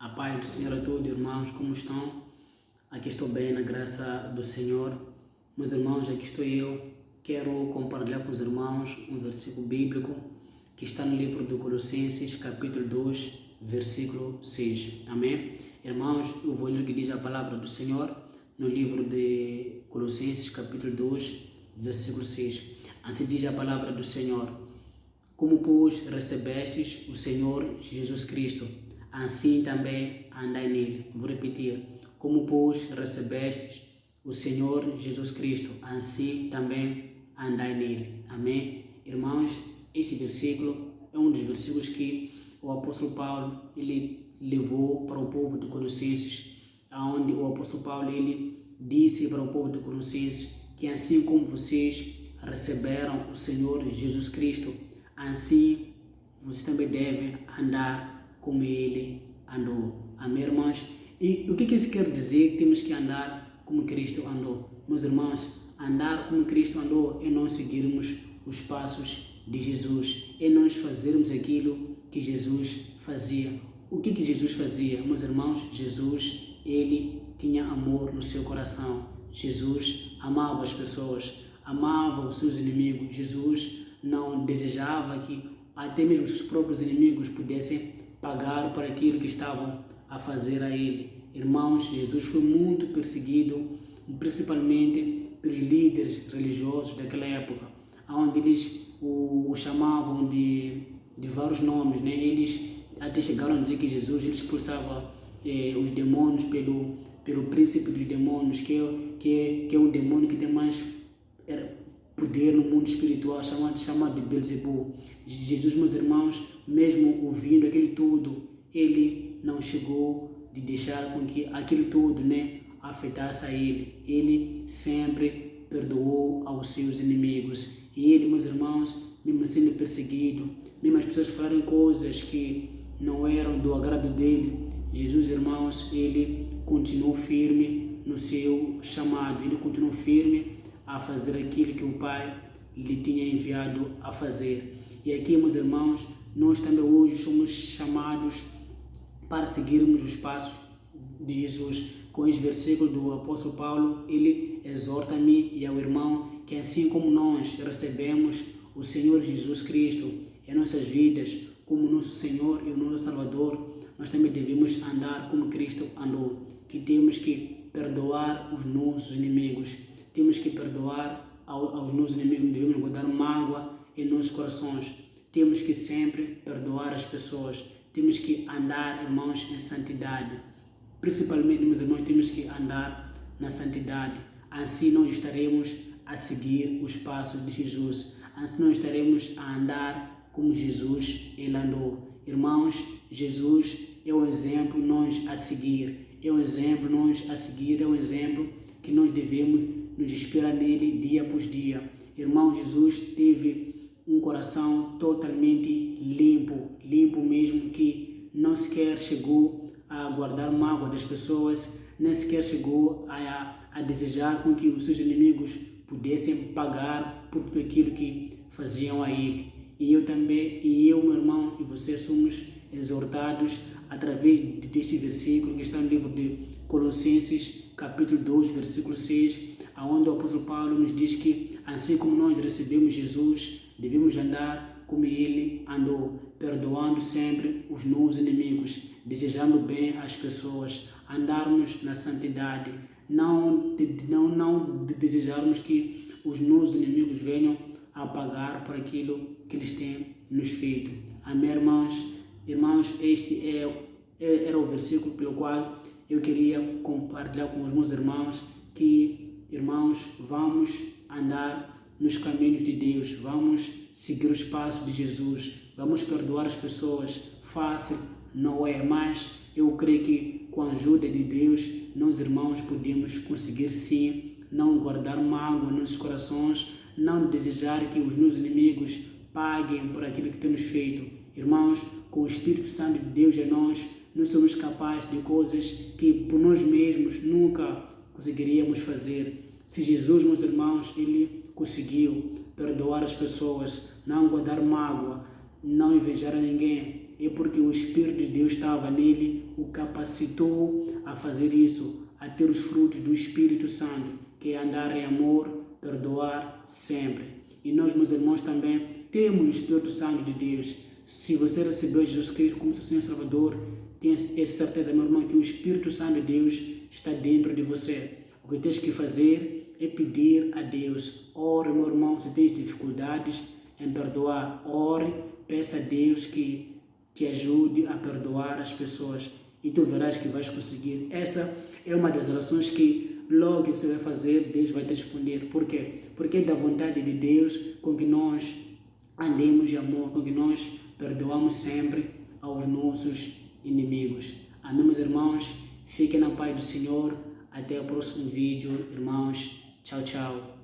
A paz do Senhor a todos, irmãos, como estão? Aqui estou bem, na graça do Senhor. Meus irmãos, aqui estou eu. Quero compartilhar com os irmãos um versículo bíblico que está no livro de Colossenses, capítulo 2, versículo 6. Amém? Irmãos, eu vou ler o que diz a palavra do Senhor no livro de Colossenses, capítulo 2, versículo 6. Assim diz a palavra do Senhor: como, pois, recebestes o Senhor Jesus Cristo, assim também andai nele. Vou repetir. Como, pois, recebestes o Senhor Jesus Cristo, assim também andai nele. Amém? Irmãos, este versículo é um dos versículos que o apóstolo Paulo ele levou para o povo de Colossenses, onde o apóstolo Paulo ele disse para o povo de Colossenses que assim como vocês receberam o Senhor Jesus Cristo, assim vocês também devem andar como ele andou. Amém, irmãos? E o que isso quer dizer que temos que andar como Cristo andou? Meus irmãos, andar como Cristo andou é nós seguirmos os passos de Jesus, é nós fazermos aquilo que Jesus fazia. O que Jesus fazia? Meus irmãos, Jesus, ele tinha amor no seu coração. Jesus amava as pessoas, amava os seus inimigos. Jesus não desejava que até mesmo os seus próprios inimigos pudessem pagar por aquilo que estavam a fazer a ele. Irmãos, Jesus foi muito perseguido, principalmente pelos líderes religiosos daquela época, onde eles o chamavam de vários nomes, né? Eles até chegaram a dizer que Jesus ele expulsava os demônios pelo príncipe dos demônios, que é um demônio que tem mais poder no mundo espiritual, chamado de Belzebu. Jesus, meus irmãos, mesmo ouvindo aquilo tudo, ele não chegou de deixar com que aquilo tudo, né, afetasse a ele. Ele sempre perdoou aos seus inimigos. E ele, meus irmãos, mesmo sendo perseguido, mesmo as pessoas falarem coisas que não eram do agrado dele, Jesus, irmãos, ele continuou firme no seu chamado. Ele continuou firme a fazer aquilo que o Pai lhe tinha enviado a fazer. E aqui, meus irmãos, nós também hoje somos chamados para seguirmos os passos de Jesus. Com esse versículo do apóstolo Paulo, ele exorta-me e ao irmão que assim como nós recebemos o Senhor Jesus Cristo em nossas vidas como nosso Senhor e o nosso Salvador, nós também devemos andar como Cristo andou, que temos que perdoar os nossos inimigos. Temos que perdoar aos nossos inimigos, não devemos guardar mágoa em nossos corações. Temos que sempre perdoar as pessoas. Temos que andar, irmãos, em santidade. Principalmente, meus irmãos, temos que andar na santidade. Assim nós estaremos a seguir os passos de Jesus. Assim nós estaremos a andar como Jesus ele andou. Irmãos, Jesus é um exemplo nós a seguir. É um exemplo nós a seguir. É um exemplo que nós devemos nos inspirar nele dia após dia. Irmão, Jesus teve um coração totalmente limpo mesmo, que não sequer chegou a guardar mágoa das pessoas, nem sequer chegou a desejar com que os seus inimigos pudessem pagar por tudo aquilo que faziam a ele. E eu, meu irmão, e você somos exortados através deste versículo que está no livro de Colossenses, capítulo 2, versículo 6, onde o apóstolo Paulo nos diz que assim como nós recebemos Jesus, devemos andar como ele andou, perdoando sempre os nossos inimigos, desejando bem às pessoas, andarmos na santidade, não desejarmos que os nossos inimigos venham a pagar por aquilo que eles têm nos feito. Amém, irmãos? Irmãos, este era o versículo pelo qual eu queria compartilhar com os meus irmãos, que, irmãos, vamos andar nos caminhos de Deus, vamos seguir os passos de Jesus, vamos perdoar as pessoas. Fácil não é, mas eu creio que com a ajuda de Deus, nós, irmãos, podemos conseguir sim não guardar mágoa nos nossos corações, não desejar que os nossos inimigos paguem por aquilo que temos feito. Irmãos, com o Espírito Santo de Deus em nós somos capazes de coisas que por nós mesmos nunca conseguiríamos fazer. Se Jesus, meus irmãos, ele conseguiu perdoar as pessoas, não guardar mágoa, não invejar a ninguém, é porque o Espírito de Deus estava nele, o capacitou a fazer isso, a ter os frutos do Espírito Santo, que é andar em amor, perdoar sempre. E nós, meus irmãos, também temos o Espírito Santo de Deus. Se você recebeu Jesus Cristo como seu Senhor e Salvador, tenha essa certeza, meu irmão, que o Espírito Santo de Deus está dentro de você. O que tens que fazer é pedir a Deus. Ore, meu irmão, se tens dificuldades em perdoar, ore, peça a Deus que te ajude a perdoar as pessoas e tu verás que vais conseguir. Essa é uma das orações que logo que você vai fazer, Deus vai te responder. Por quê? Porque é da vontade de Deus com que nós andemos de amor, com que nós perdoamos sempre aos nossos inimigos. Amém, meus irmãos? Fiquem na paz do Senhor. Até o próximo vídeo, irmãos. Tchau, tchau.